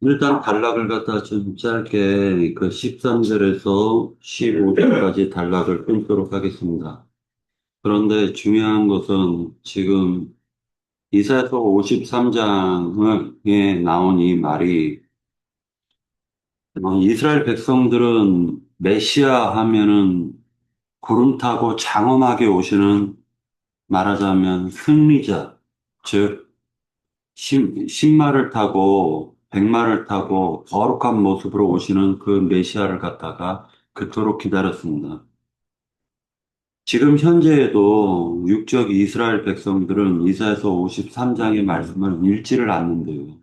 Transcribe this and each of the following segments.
일단 단락을 갖다 좀 짧게 그 13절에서 15절까지 단락을 끊도록 하겠습니다. 그런데 중요한 것은 지금 이사야서 53장에 나온 이 말이 이스라엘 백성들은 메시아 하면은 구름 타고 장엄하게 오시는 말하자면 승리자, 즉 신말을 타고 백마를 타고 거룩한 모습으로 오시는 그 메시아를 갖다가 그토록 기다렸습니다. 지금 현재에도 육적 이스라엘 백성들은 이사야서 53장의 말씀을 읽지를 않는데요.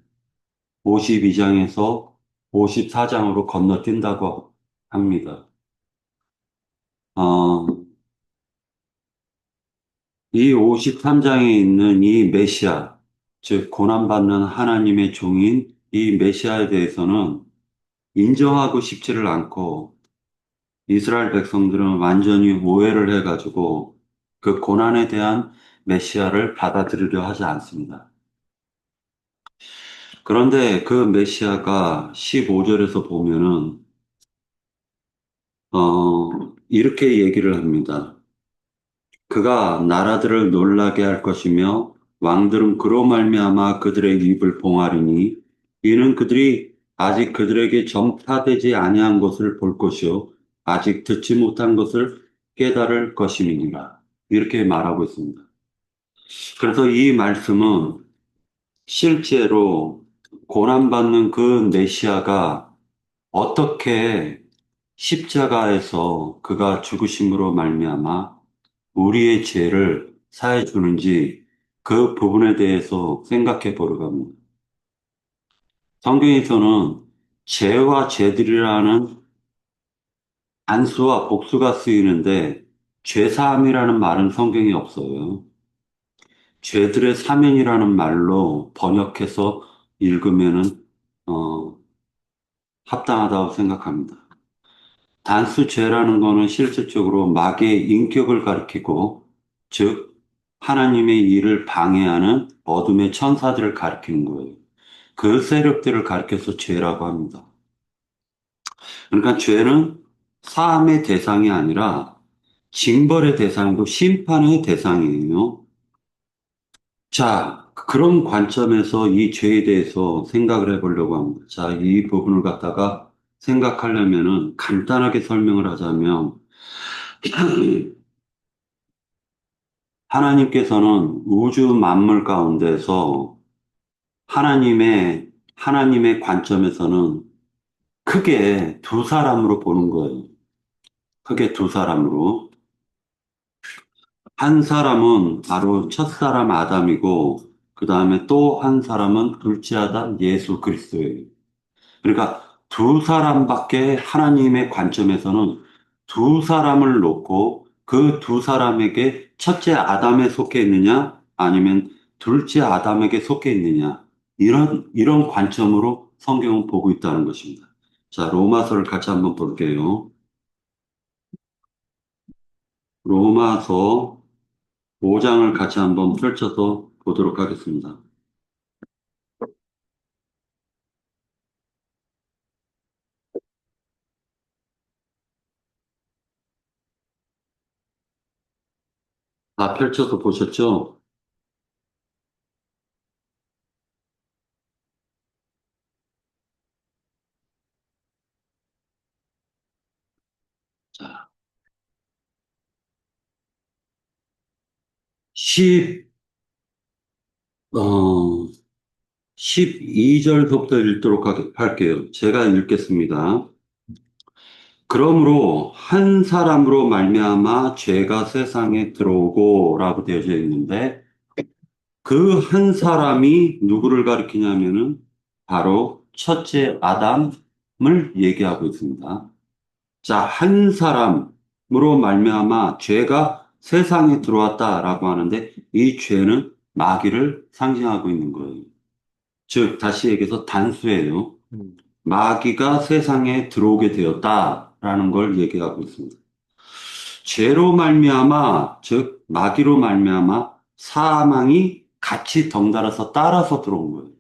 52장에서 54장으로 건너뛴다고 합니다. 어, 이 53장에 있는 이 메시아, 즉 고난받는 하나님의 종인 이 메시아에 대해서는 인정하고 싶지를 않고 이스라엘 백성들은 완전히 오해를 해가지고 그 고난에 대한 메시아를 받아들이려 하지 않습니다. 그런데 그 메시아가 15절에서 보면은 이렇게 얘기를 합니다. 그가 나라들을 놀라게 할 것이며 왕들은 그로 말미암아 그들의 입을 봉하리니 이는 그들이 아직 그들에게 전파되지 아니한 것을 볼 것이요 아직 듣지 못한 것을 깨달을 것임이니라. 이렇게 말하고 있습니다. 그래서 이 말씀은 실제로 고난받는 그 메시아가 어떻게 십자가에서 그가 죽으심으로 말미암아 우리의 죄를 사해 주는지 그 부분에 대해서 생각해 보려고 합니다. 성경에서는 죄와 죄들이라는 단수와 복수가 쓰이는데 죄사함이라는 말은 성경에 없어요. 죄들의 사면이라는 말로 번역해서 읽으면은 어, 합당하다고 생각합니다. 단수 죄라는 거는 실질적으로 마귀의 인격을 가리키고, 즉 하나님의 일을 방해하는 어둠의 천사들을 가리키는 거예요. 그 세력들을 가리켜서 죄라고 합니다. 그러니까 죄는 사함의 대상이 아니라 징벌의 대상이고 심판의 대상이에요. 자, 그런 관점에서 이 죄에 대해서 생각을 해보려고 합니다. 자, 이 부분을 갖다가 생각하려면은 간단하게 설명을 하자면, 하나님께서는 우주 만물 가운데서 하나님의 관점에서는 크게 두 사람으로 보는 거예요. 크게 두 사람으로. 한 사람은 바로 첫사람 아담이고, 그 다음에 또 한 사람은 둘째 아담 예수 그리스도예요. 그러니까 두 사람밖에 하나님의 관점에서는 두 사람을 놓고 그 두 사람에게 첫째 아담에 속해 있느냐 아니면 둘째 아담에게 속해 있느냐 이런 관점으로 성경은 보고 있다는 것입니다. 자, 로마서를 같이 한번 볼게요. 로마서 5장을 같이 한번 펼쳐서 보도록 하겠습니다. 다 펼쳐서 보셨죠? 자, 10, 어, 12절부터 읽도록 할게요. 제가 읽겠습니다. 그러므로 한 사람으로 말미암아 죄가 세상에 들어오고라고 되어져 있는데 그 한 사람이 누구를 가리키냐면은 바로 첫째 아담을 얘기하고 있습니다. 자, 한 사람으로 말미암아 죄가 세상에 들어왔다라고 하는데 이 죄는 마귀를 상징하고 있는 거예요. 즉, 다시 얘기해서 단수예요. 마귀가 세상에 들어오게 되었다라는 걸 얘기하고 있습니다. 죄로 말미암아, 즉 마귀로 말미암아 사망이 같이 덩달아서 따라서 들어온 거예요.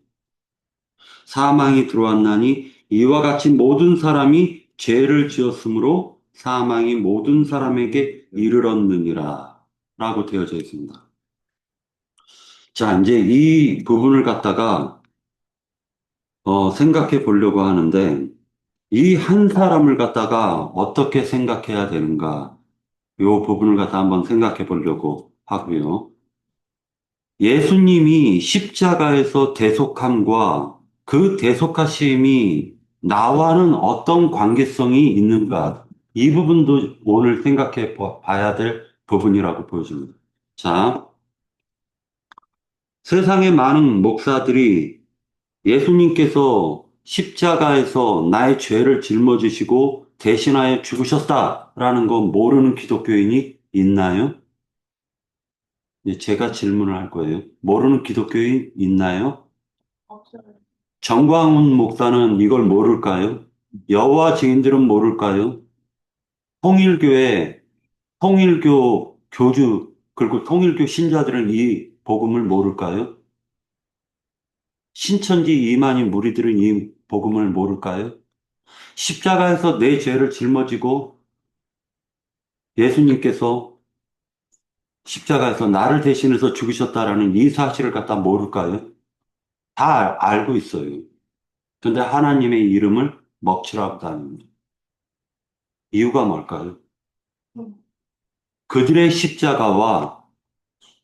사망이 들어왔나니 이와 같이 모든 사람이 죄를 지었으므로 사망이 모든 사람에게 이르렀느니라 라고 되어져 있습니다. 자, 이제 이 부분을 갖다가 생각해 보려고 하는데 이 한 사람을 갖다가 어떻게 생각해야 되는가 이 부분을 갖다 한번 생각해 보려고 하고요. 예수님이 십자가에서 대속함과 그 대속하심이 나와는 어떤 관계성이 있는가 이 부분도 오늘 생각해 봐야 될 부분이라고 보여집니다. 자, 세상의 많은 목사들이 예수님께서 십자가에서 나의 죄를 짊어지시고 대신하여 죽으셨다라는 거 모르는 기독교인이 있나요? 예, 제가 질문을 할 거예요. 모르는 기독교인 있나요? 정광훈 목사는 이걸 모를까요? 여호와 증인들은 모를까요? 통일교회, 통일교 교주, 그리고 통일교 신자들은 이 복음을 모를까요? 신천지 이만희 무리들은 이 복음을 모를까요? 십자가에서 내 죄를 짊어지고 예수님께서 십자가에서 나를 대신해서 죽으셨다라는 이 사실을 갖다 모를까요? 다 알고 있어요. 근데 하나님의 이름을 먹칠하고 다닙니다. 이유가 뭘까요? 그들의 십자가와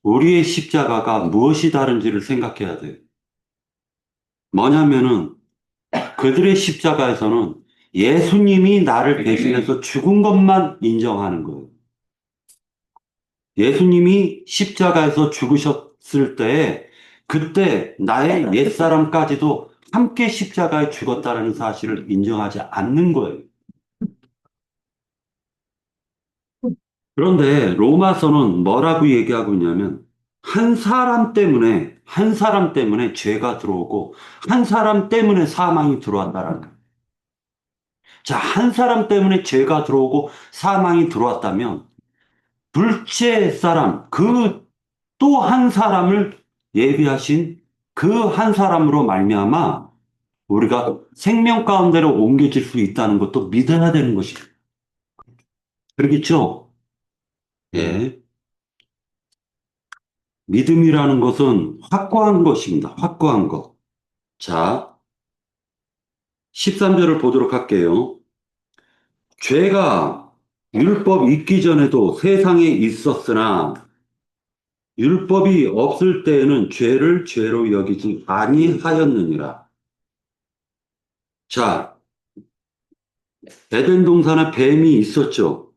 우리의 십자가가 무엇이 다른지를 생각해야 돼요. 뭐냐면은 그들의 십자가에서는 예수님이 나를 대신해서 죽은 것만 인정하는 거예요. 예수님이 십자가에서 죽으셨을 때 그때 나의 옛사람까지도 함께 십자가에 죽었다는 사실을 인정하지 않는 거예요. 그런데 로마서는 뭐라고 얘기하고 있냐면 한 사람 때문에 죄가 들어오고 한 사람 때문에 사망이 들어왔다라는 거예요. 자, 한 사람 때문에 죄가 들어오고 사망이 들어왔다면 둘째 사람, 그 또 한 사람을 예비하신 그 한 사람으로 말미암아 우리가 생명 가운데로 옮겨질 수 있다는 것도 믿어야 되는 것이죠. 그렇겠죠? 예. 믿음이라는 것은 확고한 것입니다. 확고한 것. 자, 13절을 보도록 할게요. 죄가 율법 있기 전에도 세상에 있었으나 율법이 없을 때에는 죄를 죄로 여기지 아니하였느니라. 자, 에덴 동산에 뱀이 있었죠.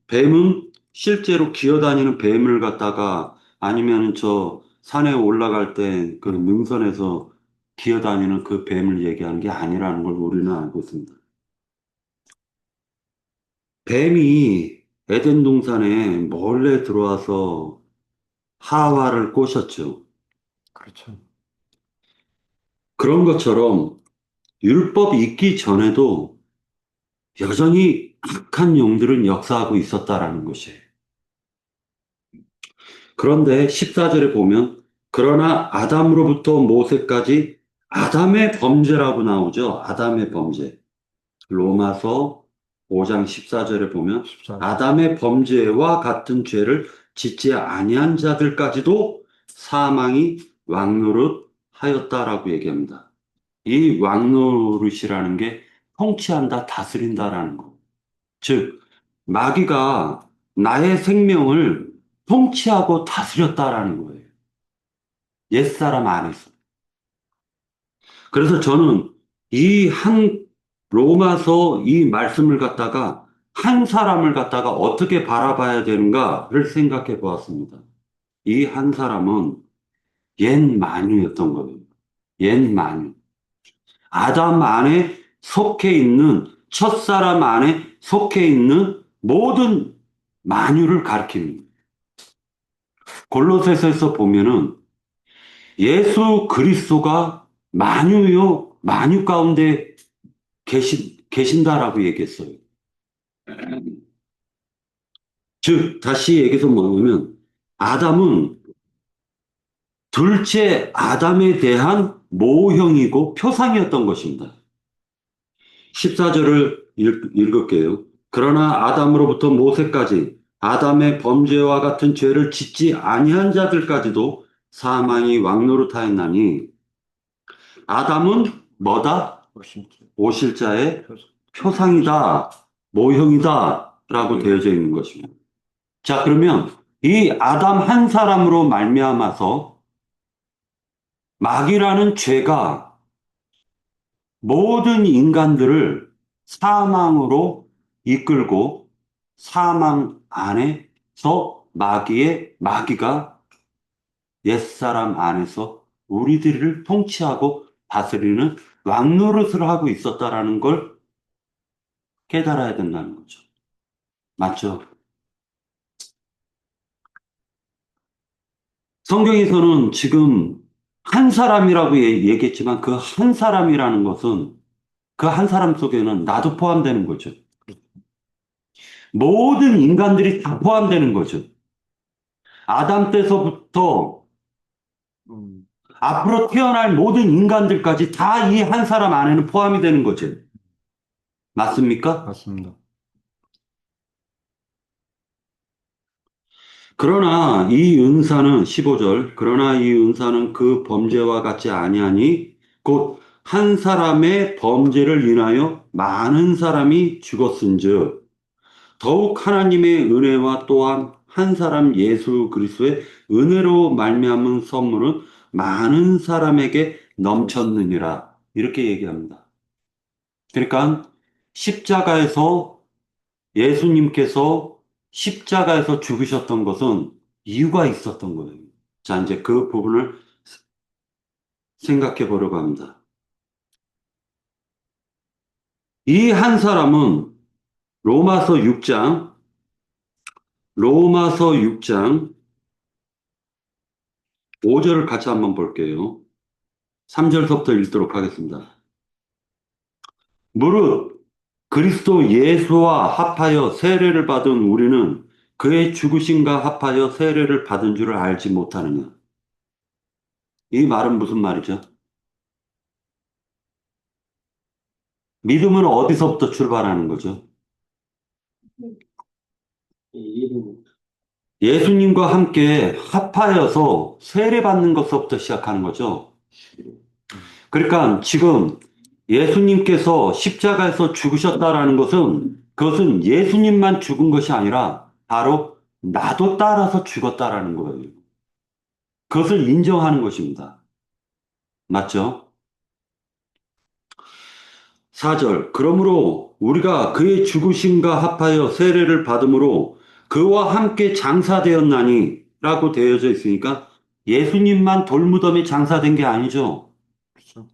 뱀은 실제로 기어다니는 뱀을 갖다가 아니면 저 산에 올라갈 때 그 능선에서 기어다니는 그 뱀을 얘기하는 게 아니라는 걸 우리는 알고 있습니다. 뱀이 에덴 동산에 몰래 들어와서 하와를 꼬셨죠. 그렇죠. 그런 것처럼 율법이 있기 전에도 여전히 악한 영들은 역사하고 있었다라는 것이에요. 그런데 14절에 보면 그러나 아담으로부터 모세까지 아담의 범죄라고 나오죠. 아담의 범죄. 로마서 5장 14절에 보면 14. 아담의 범죄와 같은 죄를 짓지 아니한 자들까지도 사망이 왕노릇 하였다라고 얘기합니다. 이 왕노릇이라는 게 통치한다, 다스린다라는 거. 즉, 마귀가 나의 생명을 통치하고 다스렸다라는 거예요. 옛사람 안에서. 그래서 저는 이 한 로마서 이 말씀을 갖다가 한 사람을 갖다가 어떻게 바라봐야 되는가를 생각해 보았습니다. 이 한 사람은 옛 마녀였던 거예요. 옛 마녀. 아담 안에 속해 있는 첫사람 안에 속해 있는 모든 만유를 가리킵니다. 골로새서에서 보면은 예수 그리스도가 만유요 만유 가운데 계신다라고 얘기했어요. 즉 다시 얘기해서 뭐냐면 아담은 둘째 아담에 대한 모형이고 표상이었던 것입니다. 14절을 읽을게요. 그러나 아담으로부터 모세까지 아담의 범죄와 같은 죄를 짓지 아니한 자들까지도 사망이 왕노릇하였나니 아담은 뭐다? 오실 자의 표상이다, 모형이다 라고 되어져 있는 것입니다. 자, 그러면 이 아담 한 사람으로 말미암아서 마귀라는 죄가 모든 인간들을 사망으로 이끌고 사망 안에서 마귀가 옛사람 안에서 우리들을 통치하고 다스리는 왕노릇을 하고 있었다라는 걸 깨달아야 된다는 거죠. 맞죠? 성경에서는 지금 한 사람이라고 얘기했지만 그 한 사람이라는 것은 그 한 사람 속에는 나도 포함되는 거죠. 모든 인간들이 다 포함되는 거죠. 아담 때서부터 앞으로 태어날 모든 인간들까지 다 이 한 사람 안에는 포함이 되는 거죠. 맞습니까? 맞습니다. 그러나 이 은사는 15절 그러나 이 은사는 그 범죄와 같지 아니하니 곧 한 사람의 범죄를 인하여 많은 사람이 죽었은즉 더욱 하나님의 은혜와 또한 한 사람 예수 그리스도의 은혜로 말미암은 선물은 많은 사람에게 넘쳤느니라 이렇게 얘기합니다. 그러니까 십자가에서 예수님께서 십자가에서 죽으셨던 것은 이유가 있었던 거예요. 자, 이제 그 부분을 생각해 보려고 합니다. 이 한 사람은 로마서 6장, 로마서 6장 5절을 같이 한번 볼게요. 3절서부터 읽도록 하겠습니다. 무릇 그리스도 예수와 합하여 세례를 받은 우리는 그의 죽으심과 합하여 세례를 받은 줄을 알지 못하느냐. 이 말은 무슨 말이죠? 믿음은 어디서부터 출발하는 거죠? 예수님과 함께 합하여서 세례받는 것부터 시작하는 거죠. 그러니까 지금 예수님께서 십자가에서 죽으셨다라는 것은 그것은 예수님만 죽은 것이 아니라 바로 나도 따라서 죽었다라는 거예요. 그것을 인정하는 것입니다. 맞죠? 4절. 그러므로 우리가 그의 죽으심과 합하여 세례를 받음으로 그와 함께 장사되었나니 라고 되어져 있으니까 예수님만 돌무덤에 장사된 게 아니죠. 그렇죠.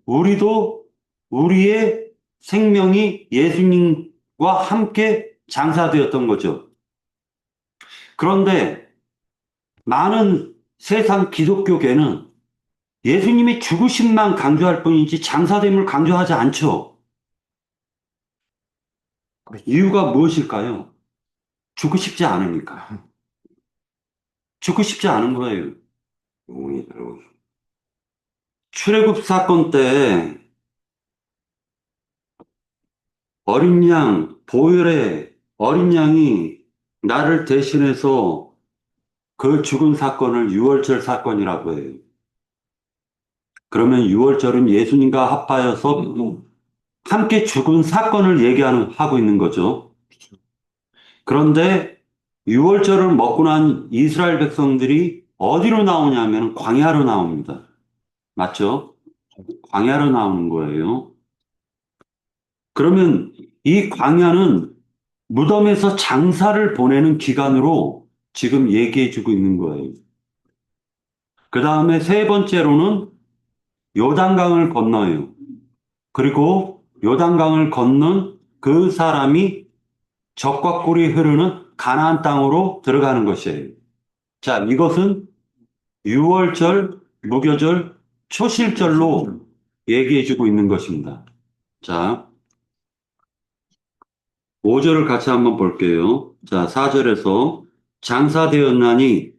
우리도 우리의 생명이 예수님과 함께 장사되었던 거죠. 그런데 많은 세상 기독교계는 예수님의 죽으심만 강조할 뿐이지 장사됨을 강조하지 않죠. 그렇죠. 이유가 무엇일까요? 죽고 싶지 않으니까. 죽고 싶지 않은 거예요. 출애굽 사건 때 어린 양, 보혈의 어린 양이 나를 대신해서 그 죽은 사건을 유월절 사건이라고 해요. 그러면 유월절은 예수님과 합하여서 함께 죽은 사건을 하고 있는 거죠. 그런데 유월절을 먹고 난 이스라엘 백성들이 어디로 나오냐면 광야로 나옵니다. 맞죠? 광야로 나오는 거예요. 그러면 이 광야는 무덤에서 장사를 보내는 기간으로 지금 얘기해 주고 있는 거예요. 그 다음에 세 번째로는 요단강을 건너요. 그리고 요단강을 건넌 그 사람이 적과 꿀이 흐르는 가나안 땅으로 들어가는 것이에요. 자, 이것은 유월절, 무교절, 초실절로 얘기해 주고 있는 것입니다. 자, 5절을 같이 한번 볼게요. 자, 4절에서 장사되었나니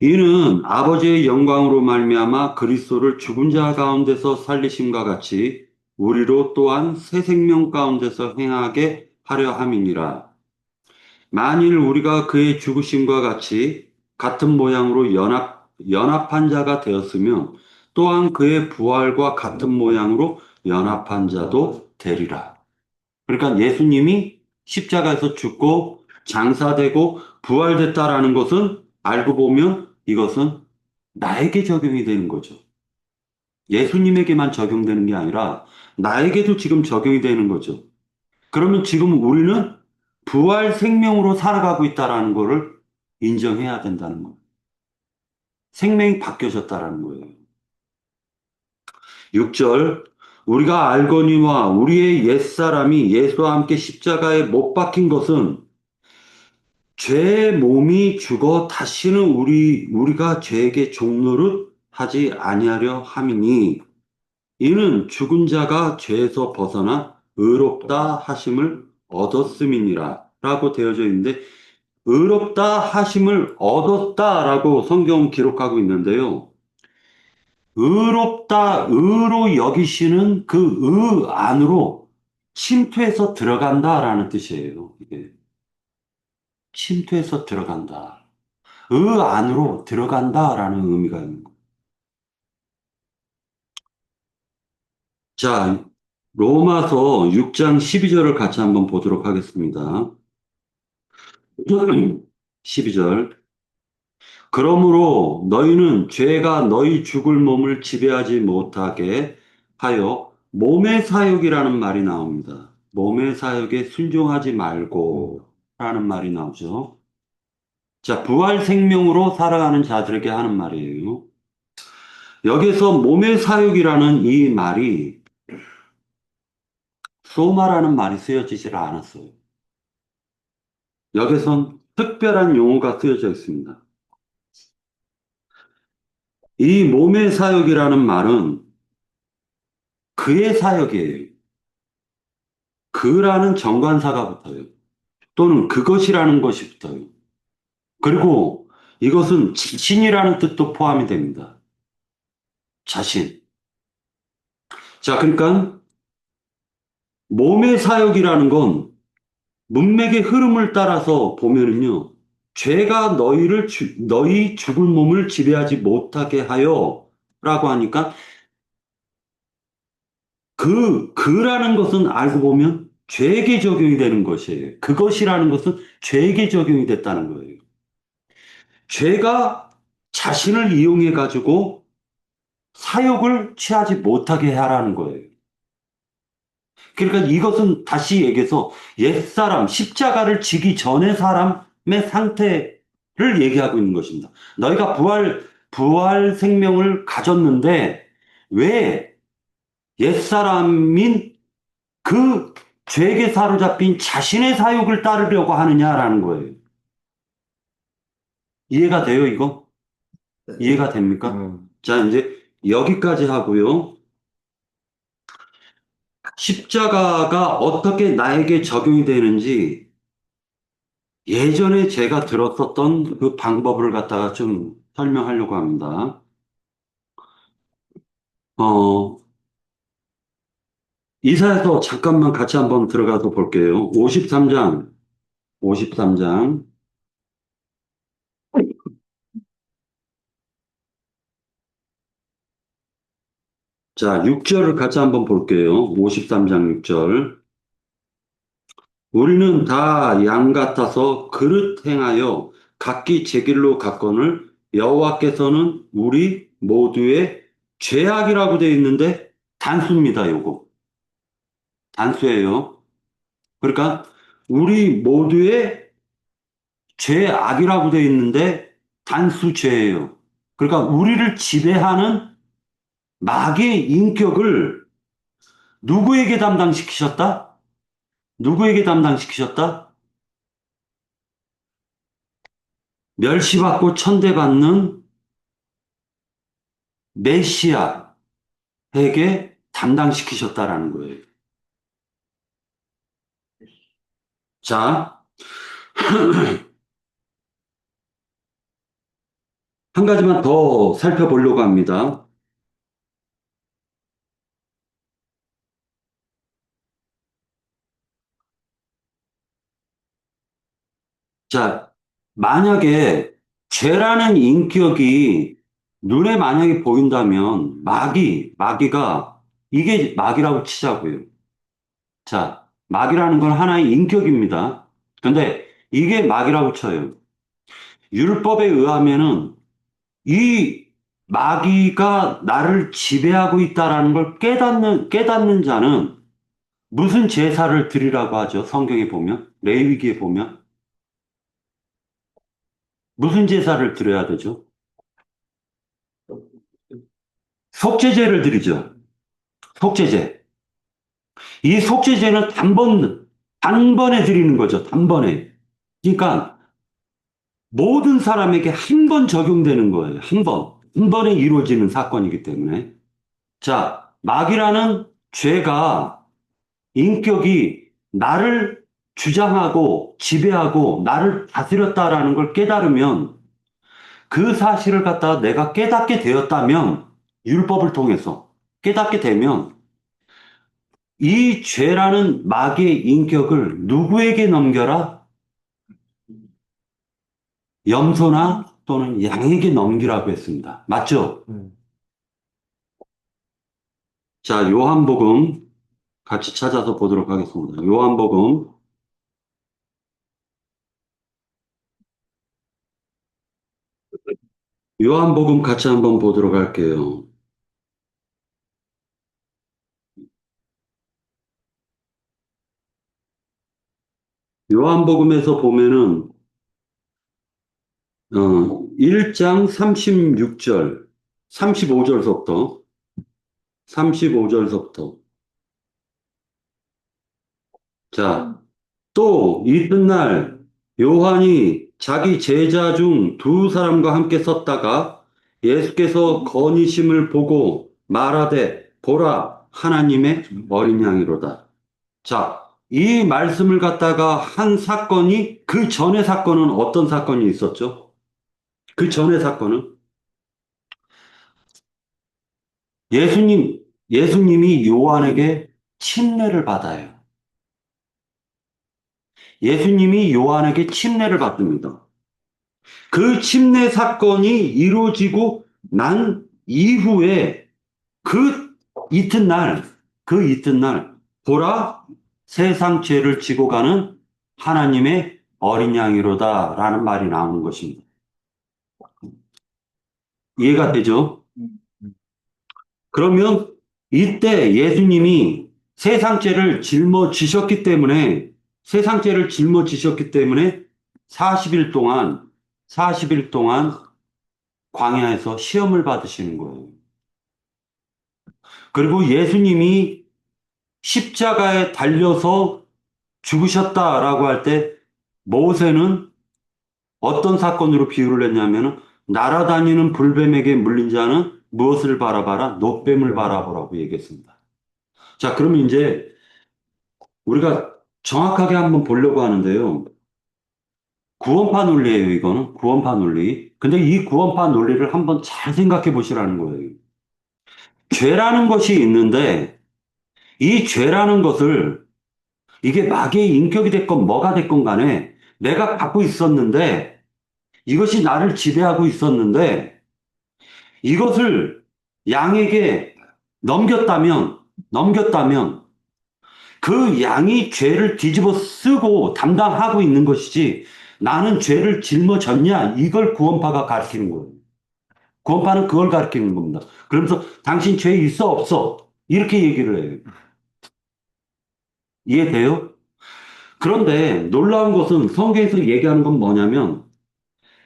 이는 아버지의 영광으로 말미암아 그리스도를 죽은 자 가운데서 살리심과 같이 우리로 또한 새 생명 가운데서 행하게 하려 함이니라. 만일 우리가 그의 죽으심과 같이 같은 모양으로 연합한 자가 되었으면 또한 그의 부활과 같은 모양으로 연합한 자도 되리라. 그러니까 예수님이 십자가에서 죽고 장사되고 부활됐다라는 것은 알고 보면 이것은 나에게 적용이 되는 거죠. 예수님에게만 적용되는 게 아니라 나에게도 지금 적용이 되는 거죠. 그러면 지금 우리는 부활 생명으로 살아가고 있다라는 것을 인정해야 된다는 거예요. 생명이 바뀌어졌다라는 거예요. 6절, 우리가 알거니와 우리의 옛사람이 예수와 함께 십자가에 못 박힌 것은 죄의 몸이 죽어 다시는 우리가 죄에게 종노릇 하지 아니하려 함이니 이는 죽은 자가 죄에서 벗어나 의롭다 하심을 얻었음이니라 라고 되어져 있는데 의롭다 하심을 얻었다라고 성경은 기록하고 있는데요. 의롭다, 의로 여기시는 그 의 안으로 침투해서 들어간다라는 뜻이에요. 이게 침투해서 들어간다. 의 안으로 들어간다라는 의미가 있는 거예요. 자, 로마서 6장 12절을 같이 한번 보도록 하겠습니다. 12절. 그러므로 너희는 죄가 너희 죽을 몸을 지배하지 못하게 하여 몸의 사욕이라는 말이 나옵니다. 몸의 사욕에 순종하지 말고 라는 말이 나오죠. 자, 부활 생명으로 살아가는 자들에게 하는 말이에요. 여기서 몸의 사욕이라는 이 말이 소마라는 말이 쓰여지질 않았어요. 여기선 특별한 용어가 쓰여져 있습니다. 이 몸의 사욕이라는 말은 그의 사욕이에요. 그라는 정관사가 붙어요. 또는 그것이라는 것이 붙어요. 그리고 이것은 자신이라는 뜻도 포함이 됩니다. 자신. 자, 그러니까 몸의 사욕이라는 건 문맥의 흐름을 따라서 보면은요, 죄가 너희 죽을 몸을 지배하지 못하게 하여 라고 하니까 그라는 것은 알고 보면 죄에게 적용이 되는 것이에요. 그것이라는 것은 죄에게 적용이 됐다는 거예요. 죄가 자신을 이용해 가지고 사욕을 취하지 못하게 하라는 거예요. 그러니까 이것은 다시 얘기해서 옛사람, 십자가를 지기 전의 사람의 상태를 얘기하고 있는 것입니다. 너희가 부활 생명을 가졌는데 왜 옛사람인 그 죄에게 사로잡힌 자신의 사욕을 따르려고 하느냐라는 거예요. 이해가 돼요, 이거? 이해가 됩니까? 자, 이제 여기까지 하고요. 십자가가 어떻게 나에게 적용이 되는지 예전에 제가 들었었던 그 방법을 갖다가 좀 설명하려고 합니다. 어, 이사야서 잠깐만 같이 한번 들어가서 볼게요. 53장, 53장. 자, 6절을 같이 한번 볼게요. 53장 6절. 우리는 다 양 같아서 그릇 행하여 각기 제 길로 갔거늘 여호와께서는 우리 모두의 죄악이라고 되어 있는데 단수입니다, 요거. 단수예요. 그러니까 우리 모두의 죄악이라고 되어 있는데 단수 죄예요. 그러니까 우리를 지배하는 마귀의 인격을 누구에게 담당시키셨다? 누구에게 담당시키셨다? 멸시받고 천대받는 메시아에게 담당시키셨다라는 거예요. 자, 한 가지만 더 살펴보려고 합니다. 자, 만약에 죄라는 인격이 눈에 만약에 보인다면 마귀가 이게 마귀라고 치자고요. 자, 마귀라는 건 하나의 인격입니다. 근데 이게 마귀라고 쳐요. 율법에 의하면은 이 마귀가 나를 지배하고 있다라는 걸 깨닫는 자는 무슨 제사를 드리라고 하죠? 성경에 보면, 레위기에 보면 무슨 제사를 드려야 되죠? 속죄제를 드리죠. 속죄제. 이 속죄제는 단번에 드리는 거죠. 단번에. 그러니까 모든 사람에게 한 번 적용되는 거예요. 한 번. 한 번에 이루어지는 사건이기 때문에. 자, 마귀라는 죄가 인격이 나를 주장하고 지배하고 나를 다스렸다라는 걸 깨달으면 그 사실을 갖다가 내가 깨닫게 되었다면 율법을 통해서 깨닫게 되면 이 죄라는 마귀의 인격을 누구에게 넘겨라? 염소나 또는 양에게 넘기라고 했습니다. 맞죠? 자, 요한복음 같이 찾아서 보도록 하겠습니다. 요한복음 같이 한번 보도록 할게요. 요한복음에서 보면은 1장 36절, 35절서부터 35절서부터 자, 또 이튿날 요한이 자기 제자 중 두 사람과 함께 섰다가 예수께서 거니심을 보고 말하되 보라 하나님의 어린 양이로다. 자, 이 말씀을 갖다가 한 사건이 그 전의 사건은 어떤 사건이 있었죠? 그 전의 사건은 예수님이 요한에게 침례를 받아요. 예수님이 요한에게 침례를 받습니다. 그 침례 사건이 이루어지고 난 이후에 그 이튿날, 그 이튿날, 보라, 세상 죄를 지고 가는 하나님의 어린 양이로다 라는 말이 나오는 것입니다. 이해가 되죠? 그러면 이때 예수님이 세상 죄를 짊어지셨기 때문에 40일 동안, 40일 동안 광야에서 시험을 받으시는 거예요. 그리고 예수님이 십자가에 달려서 죽으셨다라고 할 때 모세는 어떤 사건으로 비유를 했냐면은 날아다니는 불뱀에게 물린 자는 무엇을 바라봐라? 노뱀을 바라보라고 얘기했습니다. 자, 그러면 이제 우리가 정확하게 한번 보려고 하는데요. 구원파 논리예요, 이거는. 구원파 논리. 근데 이 구원파 논리를 한번 잘 생각해 보시라는 거예요. 죄라는 것이 있는데 이 죄라는 것을 이게 마귀의 인격이 됐건 뭐가 됐건 간에 내가 갖고 있었는데 이것이 나를 지배하고 있었는데 이것을 양에게 넘겼다면 그 양이 죄를 뒤집어 쓰고 담당하고 있는 것이지 나는 죄를 짊어졌냐 이걸 구원파가 가르치는 거예요. 구원파는 그걸 가르치는 겁니다. 그러면서 당신 죄 있어 없어 이렇게 얘기를 해요. 이해돼요? 그런데 놀라운 것은 성경에서 얘기하는 건 뭐냐면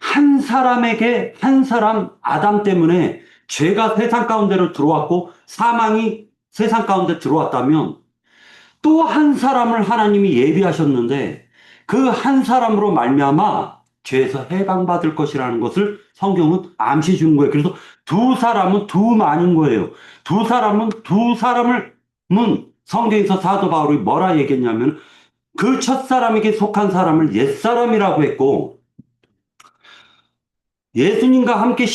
한 사람 아담 때문에 죄가 세상 가운데로 들어왔고 사망이 세상 가운데 들어왔다면 또 한 사람을 하나님이 예비하셨는데 그 한 사람으로 말미암아 죄에서 해방받을 것이라는 것을 성경은 암시 주는 거예요. 그래서 두 사람은 두 많은 거예요. 두 사람을 성경에서 사도 바울이 뭐라 얘기했냐면 그 첫사람에게 속한 사람을 옛사람이라고 했고 예수님과 함께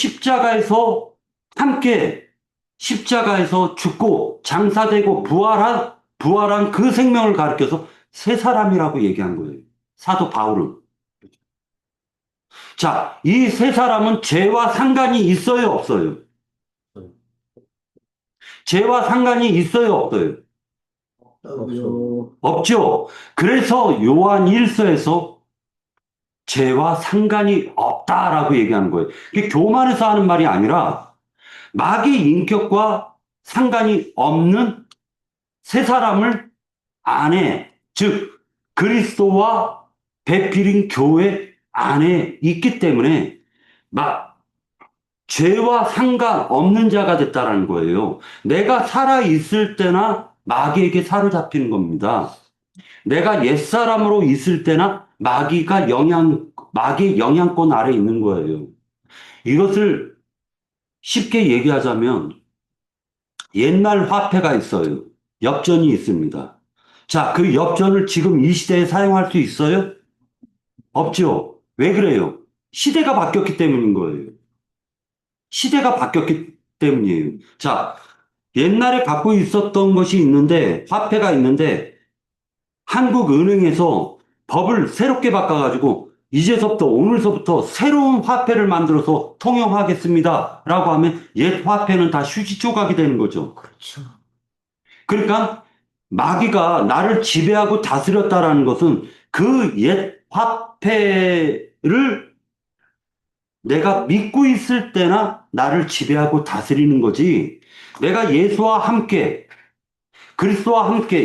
십자가에서 죽고 장사되고 부활한 그 생명을 가리켜서 새 사람이라고 얘기한 거예요. 사도 바울은. 자, 이 세 사람은 죄와 상관이 있어요, 없어요? 죄와 상관이 있어요, 없어요? 없죠. 없죠. 그래서 요한 1서에서 죄와 상관이 없다라고 얘기하는 거예요. 이게 교만해서 하는 말이 아니라 마귀 인격과 상관이 없는 세 사람을 안에, 즉 그리스도와 배필인 교회 안에 있기 때문에 막 죄와 상관없는 자가 됐다라는 거예요. 내가 살아 있을 때나 마귀에게 사로잡히는 겁니다. 내가 옛사람으로 있을 때나 마귀의 영향권 아래 있는 거예요. 이것을 쉽게 얘기하자면 옛날 화폐가 있어요. 엽전이 있습니다. 자, 그 엽전을 지금 이 시대에 사용할 수 있어요? 없죠. 왜 그래요? 시대가 바뀌었기 때문인 거예요. 시대가 바뀌었기 때문이에요. 자, 옛날에 갖고 있었던 것이 있는데, 화폐가 있는데, 한국은행에서 법을 새롭게 바꿔가지고, 이제서부터, 오늘서부터 새로운 화폐를 만들어서 통용하겠습니다. 라고 하면, 옛 화폐는 다 휴지 조각이 되는 거죠. 그렇죠. 그러니까, 마귀가 나를 지배하고 다스렸다라는 것은 그 옛 화폐를 내가 믿고 있을 때나 나를 지배하고 다스리는 거지. 내가 그리스도와 함께,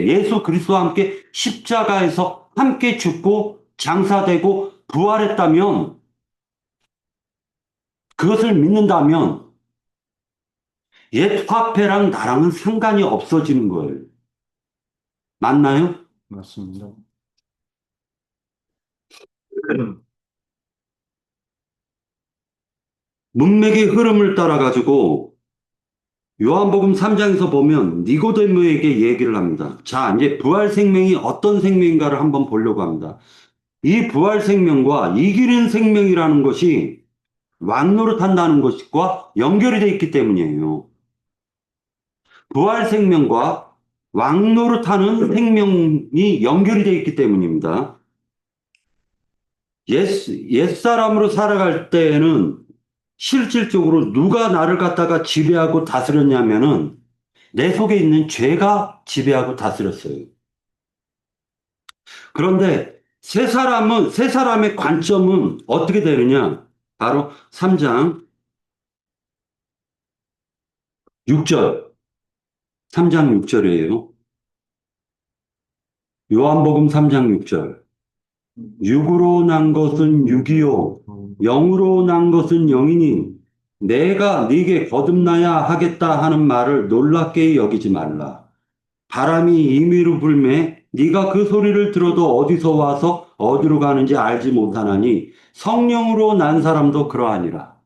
예수 그리스도와 함께 십자가에서 함께 죽고 장사되고 부활했다면, 그것을 믿는다면, 옛 화폐랑 나랑은 상관이 없어지는 거예요. 맞나요? 맞습니다. 문맥의 흐름을 따라가지고 요한복음 3장에서 보면 니고데모에게 얘기를 합니다. 자, 이제 부활 생명이 어떤 생명인가를 한번 보려고 합니다. 이 부활 생명과 이기는 생명이라는 것이 왕노릇한다는 것과 연결이 되어 있기 때문이에요. 부활 생명과 왕노릇하는 생명이 연결이 되어 있기 때문입니다. 옛사람으로 살아갈 때에는 실질적으로 누가 나를 갖다가 지배하고 다스렸냐면은 내 속에 있는 죄가 지배하고 다스렸어요. 그런데 세 사람의 관점은 어떻게 되느냐? 바로 3장 6절, 3장 6절이에요. 요한복음 3장 6절. 육으로 난 것은 육이요, 영으로 난 것은 영이니 내가 네게 거듭나야 하겠다 하는 말을 놀랍게 여기지 말라. 바람이 임의로 불매 네가 그 소리를 들어도 어디서 와서 어디로 가는지 알지 못하나니 성령으로 난 사람도 그러하니라.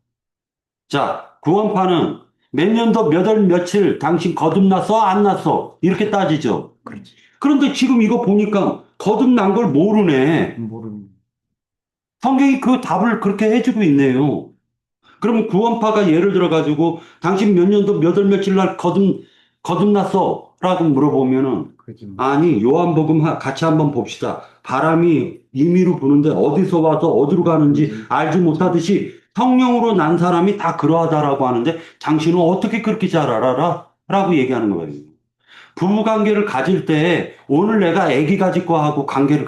자, 구원파는 몇 년도 몇 월 며칠 당신 거듭났어? 안 났어? 이렇게 따지죠. 그렇지. 그런데 지금 이거 보니까 거듭난 걸 모르네. 모르는. 성경이 그 답을 그렇게 해주고 있네요. 그러면 구원파가 예를 들어가지고 당신 몇 년도 몇 월 며칠 날 거듭났어? 라고 물어보면은 그지. 아니 요한복음 같이 한번 봅시다. 바람이 임의로 부는데 어디서 와서 어디로 가는지 알지 못하듯이 성령으로 난 사람이 다 그러하다라고 하는데 당신은 어떻게 그렇게 잘 알아라? 라고 얘기하는 거예요. 부부 관계를 가질 때 오늘 내가 아기 가질 거하고 관계를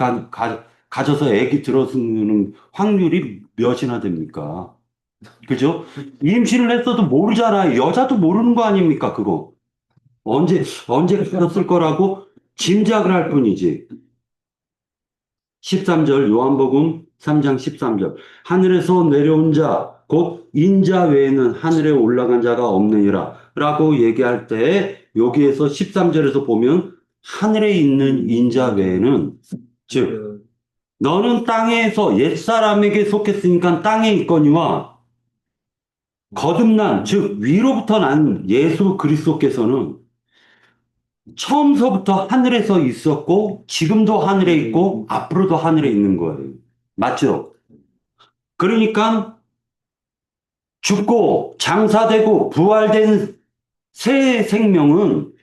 가져서 아기 들어서는 확률이 몇이나 됩니까? 그죠? 임신을 했어도 모르잖아요. 여자도 모르는 거 아닙니까, 그거? 언제 갔을 거라고 짐작을 할 뿐이지. 13절, 요한복음 3장 13절. 하늘에서 내려온 자, 곧 인자 외에는 하늘에 올라간 자가 없느니라. 라고 얘기할 때, 여기에서 13절에서 보면, 하늘에 있는 인자 외에는, 즉, 너는 땅에서 옛사람에게 속했으니까 땅에 있거니와, 거듭난, 즉, 위로부터 난 예수 그리스도께서는 처음서부터 하늘에서 있었고, 지금도 하늘에 있고, 앞으로도 하늘에 있는 거예요. 맞죠? 그러니까 죽고 장사되고 부활된 새 생명은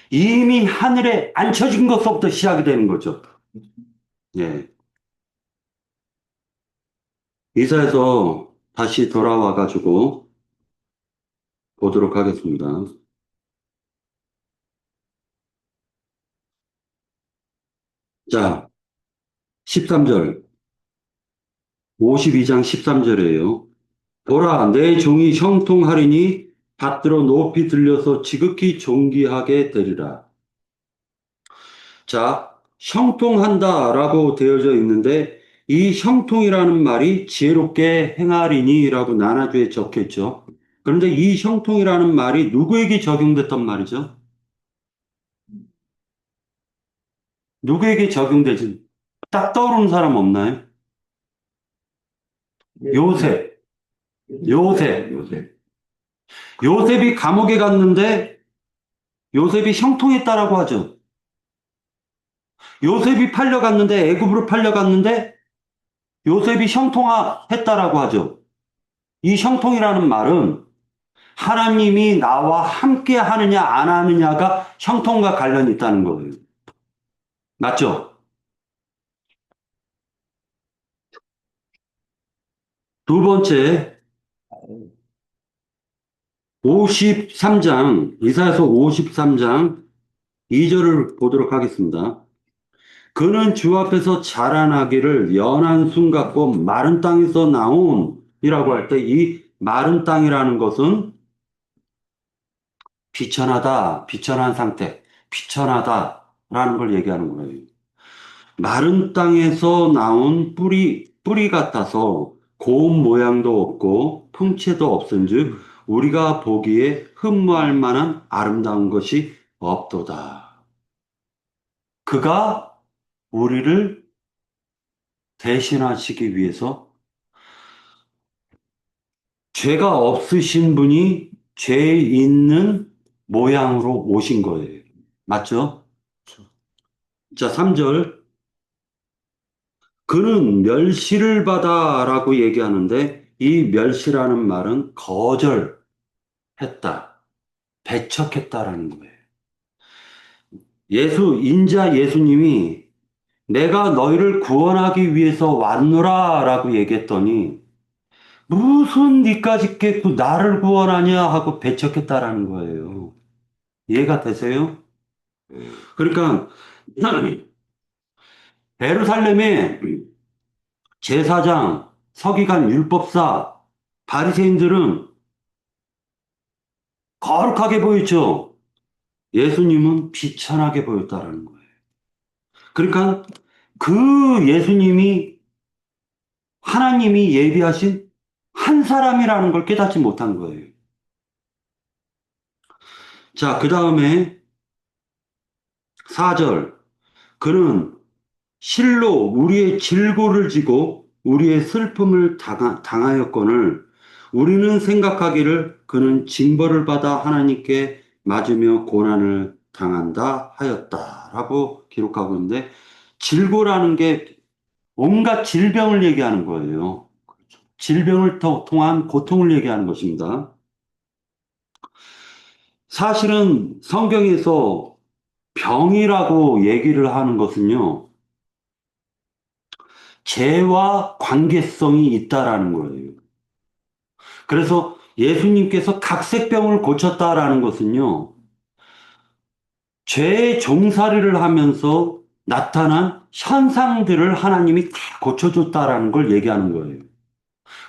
이미 하늘에 앉혀진 것부터 시작이 되는 거죠. 예. 이사에서 다시 돌아와 가지고 보도록 하겠습니다. 자, 13절, 52장 13절이에요. 보라, 내 종이 형통하리니 받들어 높이 들려서 지극히 존귀하게 되리라. 자, 형통한다라고 되어져 있는데 이 형통이라는 말이 지혜롭게 행하리니라고 나나주에 적혀 있죠. 그런데 이 형통이라는 말이 누구에게 적용됐단 말이죠? 누구에게 적용되지? 딱 떠오르는 사람 없나요? 요셉, 요셉. 요셉이 감옥에 갔는데 요셉이 형통했다라고 하죠. 요셉이 팔려갔는데 애굽으로 팔려갔는데 요셉이 형통했다라고 하죠. 이 형통이라는 말은 하나님이 나와 함께 하느냐 안 하느냐가 형통과 관련이 있다는 거예요. 맞죠? 두 번째, 53장, 이사야서 53장 2절을 보도록 하겠습니다. 그는 주 앞에서 자라나기를 연한 순 같고 마른 땅에서 나온 이라고 할 때 이 마른 땅이라는 것은 비천하다, 비천한 상태, 비천하다라는 걸 얘기하는 거예요. 마른 땅에서 나온 뿌리 같아서 고운 모양도 없고 풍채도 없은즉 우리가 보기에 흠모할 만한 아름다운 것이 없도다. 그가 우리를 대신하시기 위해서 죄가 없으신 분이 죄 있는 모양으로 오신 거예요. 맞죠? 자, 3절. 그는 멸시를 받아라고 얘기하는데 이 멸시라는 말은 거절했다, 배척했다라는 거예요. 인자 예수님이 내가 너희를 구원하기 위해서 왔노라라고 얘기했더니 무슨 니까짓 게 나를 구원하냐 하고 배척했다라는 거예요. 이해가 되세요? 그러니까 예루살렘의 제사장, 서기관, 율법사, 바리새인들은 거룩하게 보였죠. 예수님은 비천하게 보였다라는 거예요. 그러니까 그 예수님이 하나님이 예비하신 한 사람이라는 걸 깨닫지 못한 거예요. 자, 그 다음에 4절. 그는 실로 우리의 질고를 지고 우리의 슬픔을 당하였거늘 우리는 생각하기를 그는 징벌을 받아 하나님께 맞으며 고난을 당한다 하였다라고 기록하고 있는데 질고라는 게 온갖 질병을 얘기하는 거예요. 질병을 통한 고통을 얘기하는 것입니다. 사실은 성경에서 병이라고 얘기를 하는 것은요, 죄와 관계성이 있다라는 거예요. 그래서 예수님께서 각색병을 고쳤다라는 것은요, 죄의 종살이를 하면서 나타난 현상들을 하나님이 다 고쳐줬다라는 걸 얘기하는 거예요.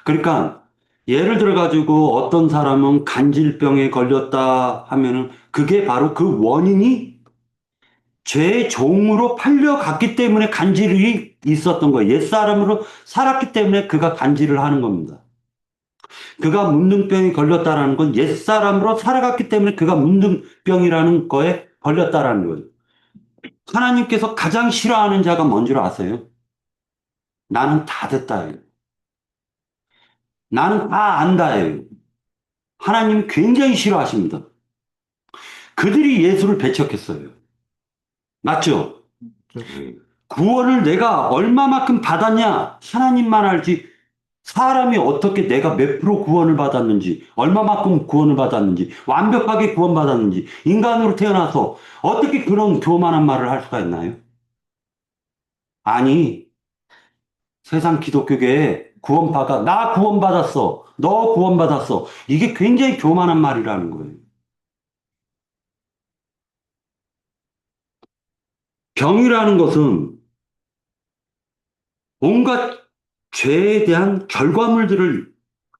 그러니까 예를 들어 가지고 어떤 사람은 간질병에 걸렸다 하면은 그게 바로 그 원인이 죄의 종으로 팔려갔기 때문에 간질이 있었던 거예요. 옛사람으로 살았기 때문에 그가 간질을 하는 겁니다. 그가 문둥병에 걸렸다라는 건 옛사람으로 살아갔기 때문에 그가 문둥병이라는 거에 걸렸다라는 거예요. 하나님께서 가장 싫어하는 자가 뭔 줄 아세요? 나는 다 됐다예요. 나는 다 안다예요. 하나님 굉장히 싫어하십니다. 그들이 예수를 배척했어요. 맞죠? 구원을 내가 얼마만큼 받았냐? 하나님만 알지. 사람이 어떻게 내가 몇 프로 구원을 받았는지, 얼마만큼 구원을 받았는지, 완벽하게 구원받았는지, 인간으로 태어나서 어떻게 그런 교만한 말을 할 수가 있나요? 아니, 세상 기독교계에 나 구원받았어. 너 구원받았어. 이게 굉장히 교만한 말이라는 거예요. 병이라는 것은 온갖 죄에 대한 결과물들을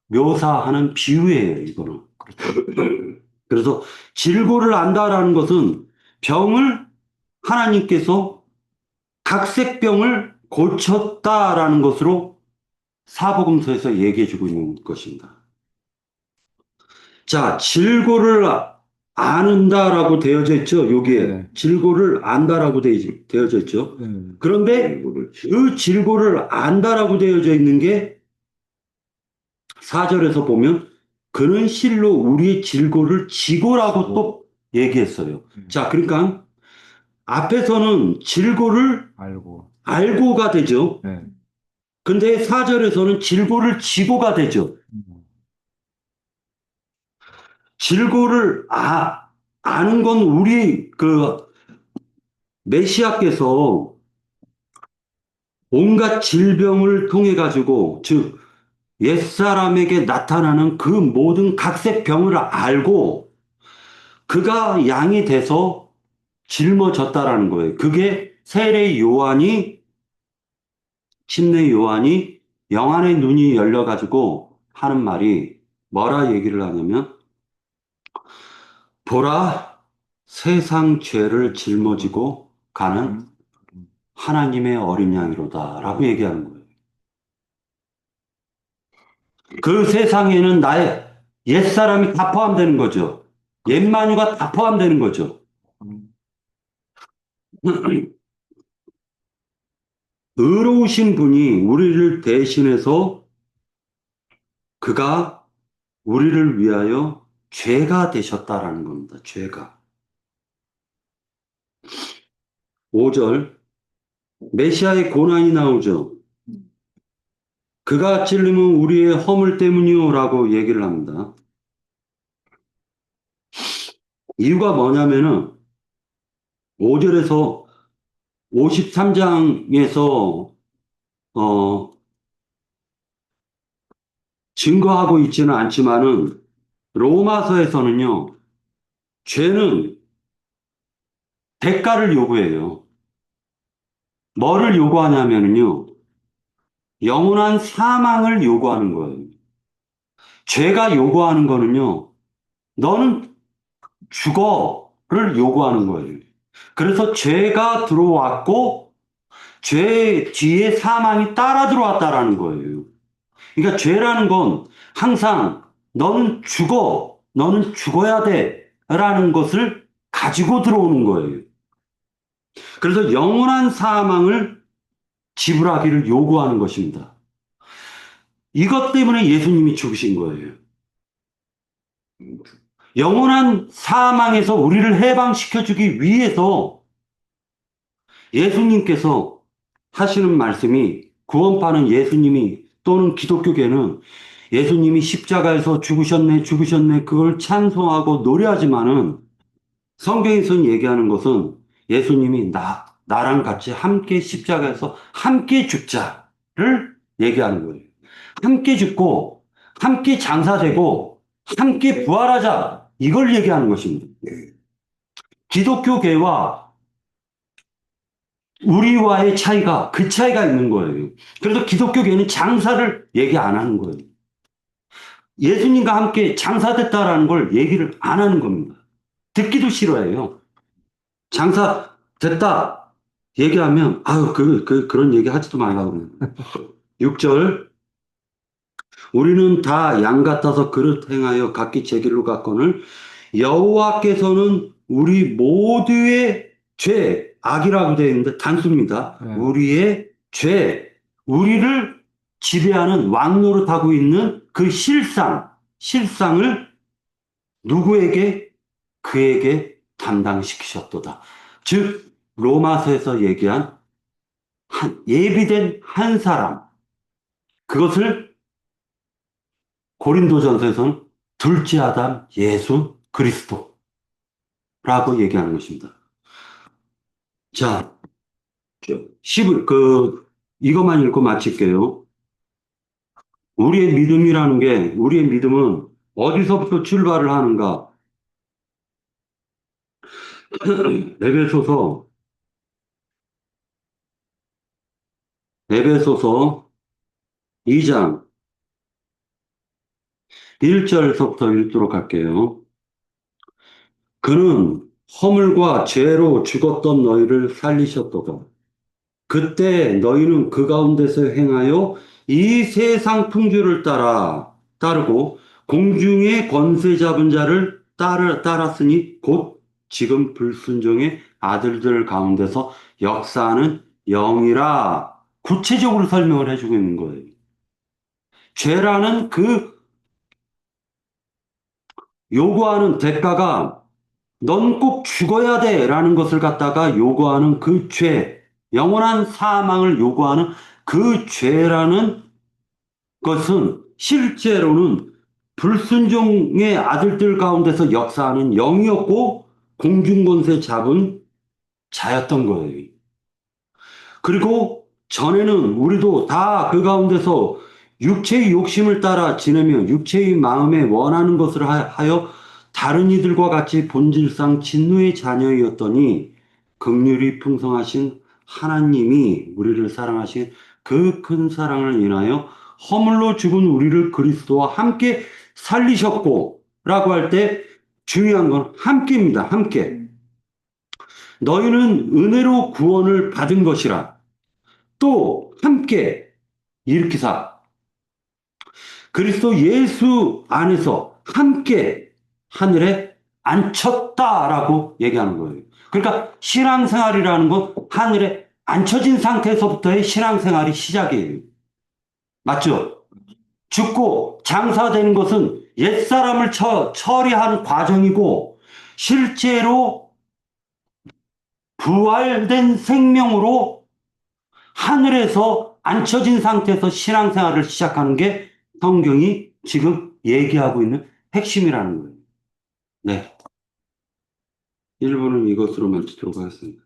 묘사하는 비유예요, 이거는. 그래서 질고를 안다라는 것은 병을 하나님께서 각색병을 고쳤다라는 것으로 사복음서에서 얘기해 주고 있는 것입니다. 자, 질고를 아는다라고 되어져 있죠. 여기에 네. 질고를 안다라고 되어져 있죠. 그런데 그 질고를 안다라고 되어져 있는 게 4절에서 보면 그는 실로 우리의 질고를 지고라고 또 얘기했어요. 자, 그러니까 앞에서는 질고를 알고가 되죠. 네. 근데 4절에서는 질고를 지고가 되죠. 질고를 아는 건 우리 메시아께서 온갖 질병을 통해 가지고 즉 옛사람에게 나타나는 그 모든 각색 병을 알고 그가 양이 돼서 짊어졌다라는 거예요. 그게 침례 요한이 영안의 눈이 열려 가지고 하는 말이 뭐라 얘기를 하냐면 보라 세상 죄를 짊어지고 가는 하나님의 어린 양이로다라고 얘기하는 거예요. 그 세상에는 나의 옛사람이 다 포함되는 거죠. 옛마누가 다 포함되는 거죠. 의로우신 분이 우리를 대신해서 그가 우리를 위하여 죄가 되셨다라는 겁니다. 죄가. 5절 메시아의 고난이 나오죠. 그가 찔림은 우리의 허물 때문이요라고 얘기를 합니다. 이유가 뭐냐면은 5절에서 53장에서 증거하고 있지는 않지만은 로마서에서는요. 죄는 대가를 요구해요. 뭐를 요구하냐면요. 영원한 사망을 요구하는 거예요. 죄가 요구하는 거는요. 너는 죽어를 요구하는 거예요. 그래서 죄가 들어왔고 죄 뒤에 사망이 따라 들어왔다라는 거예요. 그러니까 죄라는 건 항상 너는 죽어야 돼라는 것을 가지고 들어오는 거예요. 그래서 영원한 사망을 지불하기를 요구하는 것입니다. 이것 때문에 예수님이 죽으신 거예요. 영원한 사망에서 우리를 해방시켜주기 위해서 예수님께서 하시는 말씀이 구원파는 예수님이 또는 기독교계는 예수님이 십자가에서 죽으셨네, 그걸 찬송하고 노래하지만은 성경에서 얘기하는 것은 예수님이 나랑 같이 함께 십자가에서 함께 죽자를 얘기하는 거예요. 함께 죽고, 함께 장사되고, 함께 부활하자. 이걸 얘기하는 것입니다. 기독교계와 우리와의 차이가, 그 차이가 있는 거예요. 그래서 기독교계는 장사를 얘기 안 하는 거예요. 예수님과 함께 장사됐다라는 걸 얘기를 안 하는 겁니다. 듣기도 싫어해요. 장사 됐다 얘기하면 아유 그런 얘기 하지도 말라고. 6절 우리는 다 양 같아서 그릇 행하여 각기 제 길로 갔거늘 여호와께서는 우리 모두의 죄 악이라고 되어 있는데 단수입니다. 우리의 죄 우리를 지배하는 왕노릇하고 있는 그 실상을 누구에게 그에게 담당시키셨도다. 즉 로마서에서 얘기한 예비된 한 사람 그것을 고린도전서에서는 둘째 아담 예수 그리스도라고 얘기하는 것입니다. 자, 10, 이것만 읽고 마칠게요. 우리의 믿음은 어디서부터 출발을 하는가? 에베소서, 에베소서 2장 1절서부터 읽도록 할게요. 그는 허물과 죄로 죽었던 너희를 살리셨도다. 그때 너희는 그 가운데서 행하여 이 세상 풍조를 따르고 공중의 권세 잡은 자를 따랐으니 곧 지금 불순종의 아들들 가운데서 역사하는 영이라 구체적으로 설명을 해주고 있는 거예요. 죄라는 그 요구하는 대가가 넌 꼭 죽어야 돼 라는 것을 갖다가 요구하는 그 죄, 영원한 사망을 요구하는 그 죄라는 것은 실제로는 불순종의 아들들 가운데서 역사하는 영이었고 공중권세 잡은 자였던 거예요. 그리고 전에는 우리도 다 그 가운데서 육체의 욕심을 따라 지내며 육체의 마음에 원하는 것을 하여 다른 이들과 같이 본질상 진노의 자녀였더니 긍휼이 풍성하신 하나님이 우리를 사랑하신 그 큰 사랑을 인하여 허물로 죽은 우리를 그리스도와 함께 살리셨고 라고 할 때 중요한 건 함께입니다. 함께. 너희는 은혜로 구원을 받은 것이라. 또 함께 일으키사 그리스도 예수 안에서 함께 하늘에 앉혔다라고 얘기하는 거예요. 그러니까 신앙생활이라는 건 하늘에 앉혀진 상태에서부터의 신앙생활이 시작이에요. 맞죠? 죽고 장사되는 것은 옛사람을 처리하는 과정이고 실제로 부활된 생명으로 하늘에서 앉혀진 상태에서 신앙생활을 시작하는 게 성경이 지금 얘기하고 있는 핵심이라는 거예요. 네. 1부는 이것으로 마치도록 하겠습니다.